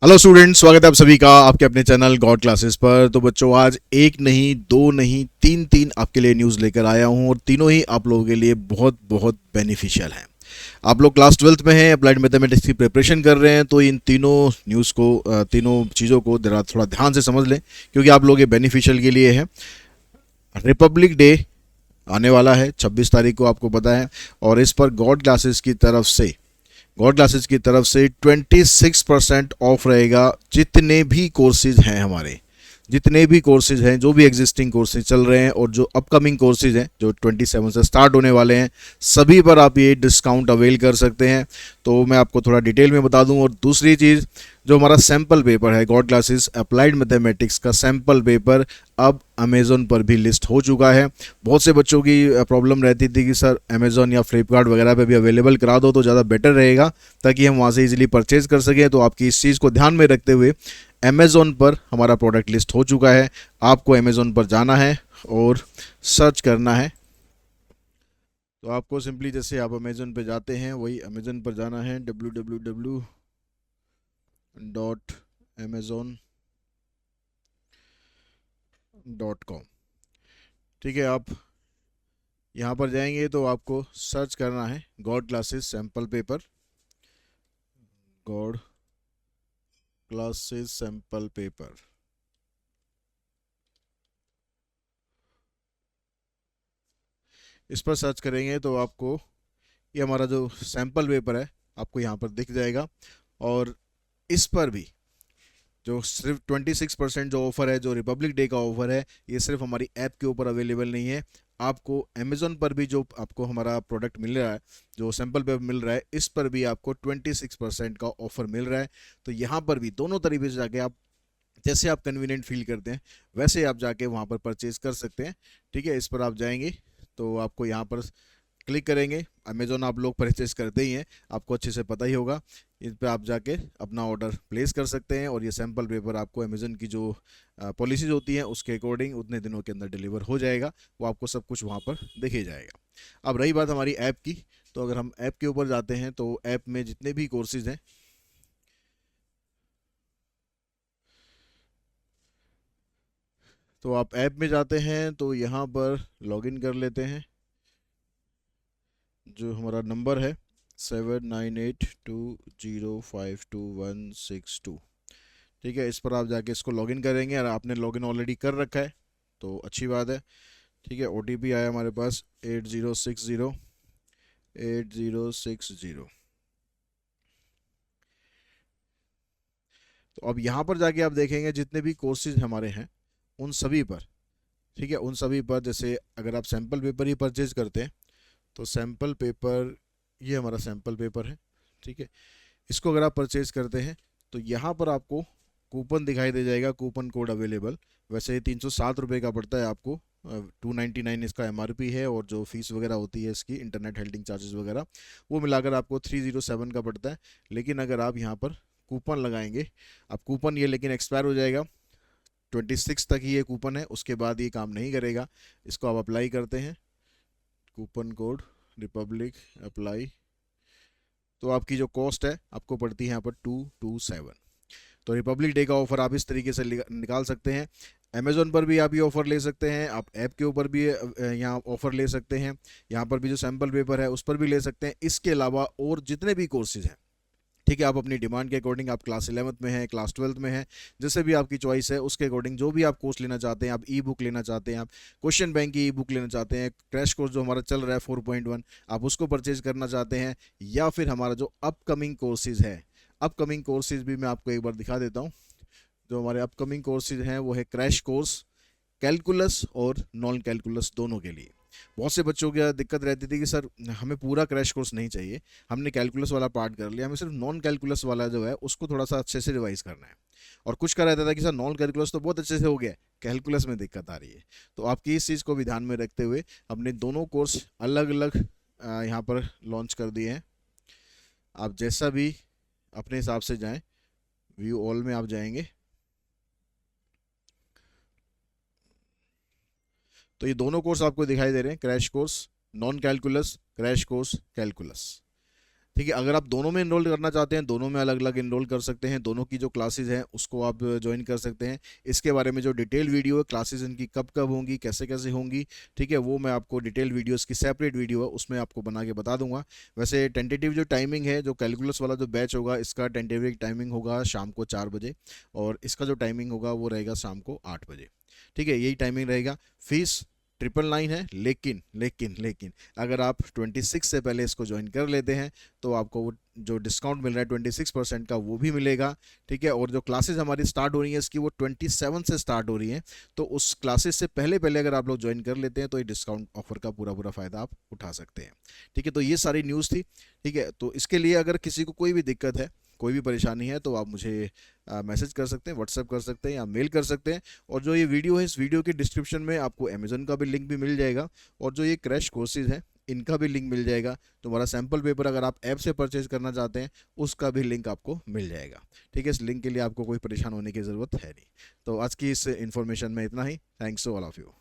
Hello students, स्वागत है आप सभी का आपके अपने चैनल गॉड क्लासेस पर। तो बच्चों, आज एक नहीं, दो नहीं, तीन तीन आपके लिए न्यूज़ लेकर आया हूं और तीनों ही आप लोगों के लिए बहुत बहुत बेनिफिशियल हैं। आप लोग क्लास 12th में हैं, अप्लाइड मैथमेटिक्स की प्रिपरेशन कर रहे हैं, तो इन तीनों न्यूज़ को तीनों चीज़ों को जरा थोड़ा ध्यान से समझ लें, क्योंकि आप लोग ये बेनिफिशियल के लिए है। रिपब्लिक डे आने वाला है 26 तारीख को, आपको पता है, और इस पर गॉड क्लासेस की तरफ से 26% ऑफ रहेगा। जितने भी कोर्सेज हैं हमारे, जितने भी कोर्सेज हैं, जो भी एग्जिस्टिंग कोर्सेज चल रहे हैं और जो अपकमिंग कोर्सेज हैं जो 27 से स्टार्ट होने वाले हैं, सभी पर आप ये डिस्काउंट अवेल कर सकते हैं। तो मैं आपको थोड़ा डिटेल में बता दूं। और दूसरी चीज़, जो हमारा सैम्पल पेपर है गॉड क्लासेस अप्लाइड मैथमेटिक्स का सैम्पल पेपर, अब अमेज़ोन पर भी लिस्ट हो चुका है। बहुत से बच्चों की प्रॉब्लम रहती थी कि सर अमेज़ोन या फ्लिपकार्ट वगैरह पे भी अवेलेबल करा दो तो ज़्यादा बेटर रहेगा, ताकि हम वहाँ से इजीली परचेज़ कर सकें। तो आपकी इस चीज़ को ध्यान में रखते हुए अमेज़ोन पर हमारा प्रोडक्ट लिस्ट हो चुका है। आपको अमेज़ोन पर जाना है और सर्च करना है। तो आपको सिंपली जैसे आप अमेज़ोन पे जाते हैं, वही अमेज़ोन पर जाना है, www.amazon.com। ठीक है, आप यहाँ पर जाएंगे तो आपको सर्च करना है God classes sample paper, God classes sample paper. इस पर सर्च करेंगे तो आपको ये हमारा जो सैम्पल पेपर है आपको यहाँ पर दिख जाएगा। और इस पर भी जो सिर्फ 26% जो ऑफ़र है, जो रिपब्लिक डे का ऑफ़र है, ये सिर्फ हमारी ऐप के ऊपर अवेलेबल नहीं है। आपको अमेज़ोन पर भी जो आपको हमारा प्रोडक्ट मिल रहा है, जो सैम्पल पेपर मिल रहा है, इस पर भी आपको 26% का ऑफ़र मिल रहा है। तो यहाँ पर भी दोनों तरीके से जाके आप, जैसे आप कन्वीनियंट फील करते हैं वैसे आप जाके वहाँ पर परचेज़ कर सकते हैं। ठीक है, इस पर आप जाएंगे तो आपको यहाँ पर क्लिक करेंगे। अमेज़ोन आप लोग परचेज करते ही हैं, आपको अच्छे से पता ही होगा। इस पर आप जाके अपना ऑर्डर प्लेस कर सकते हैं और ये सैम्पल पेपर आपको अमेज़ोन की जो पॉलिसीज होती हैं उसके अकॉर्डिंग उतने दिनों के अंदर डिलीवर हो जाएगा। वो आपको सब कुछ वहाँ पर दिखे जाएगा। अब रही बात हमारी ऐप की, तो अगर हम ऐप के ऊपर जाते हैं तो ऐप में जितने भी कोर्सेज हैं, तो आप ऐप में जाते हैं तो यहाँ पर लॉगिन कर लेते हैं। जो हमारा नंबर है 7982052162। ठीक है, इस पर आप जाके इसको लॉगिन करेंगे और आपने लॉगिन ऑलरेडी कर रखा है तो अच्छी बात है। ठीक है, OTP आया हमारे पास 8060। तो अब यहाँ पर जाके आप देखेंगे जितने भी कोर्सेज हमारे हैं उन सभी पर, ठीक है, उन सभी पर, जैसे अगर आप सैम्पल पेपर ही परचेज करते हैं तो सैम्पल पेपर, ये हमारा सैम्पल पेपर है। ठीक है, इसको अगर आप परचेज करते हैं तो यहाँ पर आपको कूपन दिखाई दे जाएगा, कूपन कोड अवेलेबल। वैसे ये 307 रुपये का पड़ता है आपको, 299 इसका MRP है, और जो फीस वगैरह होती है इसकी, इंटरनेट हेल्डिंग चार्जेस वगैरह, वो मिलाकर आपको 307 का पड़ता है। लेकिन अगर आप यहाँ पर कूपन लगाएंगे, अब कूपन ये लेकिन एक्सपायर हो जाएगा, 26 तक ही ये कूपन है, उसके बाद ये काम नहीं करेगा। इसको आप अप्लाई करते हैं, कूपन कोड रिपब्लिक अप्लाई, तो आपकी जो कॉस्ट है आपको पड़ती है यहाँ पर 227। तो रिपब्लिक डे का ऑफर आप इस तरीके से निकाल सकते हैं। अमेज़ोन पर भी आप ये ऑफ़र ले सकते हैं, आप ऐप के ऊपर भी यहाँ ऑफ़र ले सकते हैं, यहाँ पर भी जो सैम्पल पेपर है उस पर भी ले सकते हैं। इसके अलावा और जितने भी कोर्सेज हैं, ठीक है, आप अपनी डिमांड के अकॉर्डिंग, आप क्लास 11th में हैं, क्लास 12th में हैं, जैसे भी आपकी चॉइस है उसके अकॉर्डिंग जो भी आप कोर्स लेना चाहते हैं, आप ई बुक लेना चाहते हैं, आप क्वेश्चन बैंक की ई बुक लेना चाहते हैं, क्रैश कोर्स जो हमारा चल रहा है 4.1, आप उसको परचेज करना चाहते हैं, या फिर हमारा जो अपकमिंग कोर्सेज है, अपकमिंग कोर्सेज भी मैं आपको एक बार दिखा देता हूँ। जो हमारे अपकमिंग कोर्सेज हैं वो है क्रैश कोर्स, कैलकुलस और नॉन कैलकुलस दोनों के लिए। बहुत से बच्चों की दिक्कत रहती थी कि सर हमें पूरा क्रैश कोर्स नहीं चाहिए, हमने कैलकुलस वाला पार्ट कर लिया, हमें सिर्फ नॉन कैलकुलस वाला जो है उसको थोड़ा सा अच्छे से रिवाइज करना है। और कुछ का रहता था कि सर नॉन कैलकुलस तो बहुत अच्छे से हो गया, कैलकुलस में दिक्कत आ रही है। तो आपकी इस चीज़ को भी ध्यान में रखते हुए हमने दोनों कोर्स अलग अलग यहाँ पर लॉन्च कर दिए हैं। आप जैसा भी अपने हिसाब से जाएं, व्यू ऑल में आप जाएंगे तो ये दोनों कोर्स आपको दिखाई दे रहे हैं, crash course non calculus, crash course calculus. ठीक है। अगर आप दोनों में इनरोल करना चाहते हैं, दोनों में अलग अलग इनरोल कर सकते हैं, दोनों की जो क्लासेस हैं उसको आप ज्वाइन कर सकते हैं। इसके बारे में जो डिटेल वीडियो है, क्लासेस इनकी कब कब होंगी, कैसे कैसे होंगी, ठीक है, वो मैं आपको डिटेल वीडियोस की सेपरेट वीडियो है उसमें आपको बना के बता दूंगा। वैसे टेंटेटिव जो टाइमिंग है, जो कैलकुलस वाला जो बैच होगा, इसका टेंटेटिव टाइमिंग होगा शाम को 4 बजे, और इसका जो टाइमिंग होगा वो रहेगा शाम को 8 बजे। ठीक है, यही टाइमिंग रहेगा। फीस 999 है, लेकिन लेकिन लेकिन अगर आप 26 से पहले इसको ज्वाइन कर लेते हैं तो आपको वो जो डिस्काउंट मिल रहा है 26% का, वो भी मिलेगा। ठीक है, और जो क्लासेस हमारी स्टार्ट हो रही हैं इसकी, वो 27 से स्टार्ट हो रही हैं। तो उस क्लासेस से पहले पहले अगर आप लोग ज्वाइन कर लेते हैं तो ये डिस्काउंट ऑफर का पूरा पूरा फ़ायदा आप उठा सकते हैं। ठीक है, तो ये सारी न्यूज़ थी। ठीक है, तो इसके लिए अगर किसी को कोई भी दिक्कत है, कोई भी परेशानी है, तो आप मुझे मैसेज कर सकते हैं, व्हाट्सएप कर सकते हैं या मेल कर सकते हैं। और जो ये वीडियो है, इस वीडियो के डिस्क्रिप्शन में आपको अमेजन का भी लिंक भी मिल जाएगा, और जो ये क्रैश कोर्सेज हैं इनका भी लिंक मिल जाएगा। तुम्हारा सैम्पल पेपर अगर आप ऐप से परचेज करना चाहते हैं उसका भी लिंक आपको मिल जाएगा। ठीक है, इस लिंक के लिए आपको कोई परेशान होने की ज़रूरत है नहीं। तो आज की इस इन्फॉर्मेशन में इतना ही। Thanks to all of you.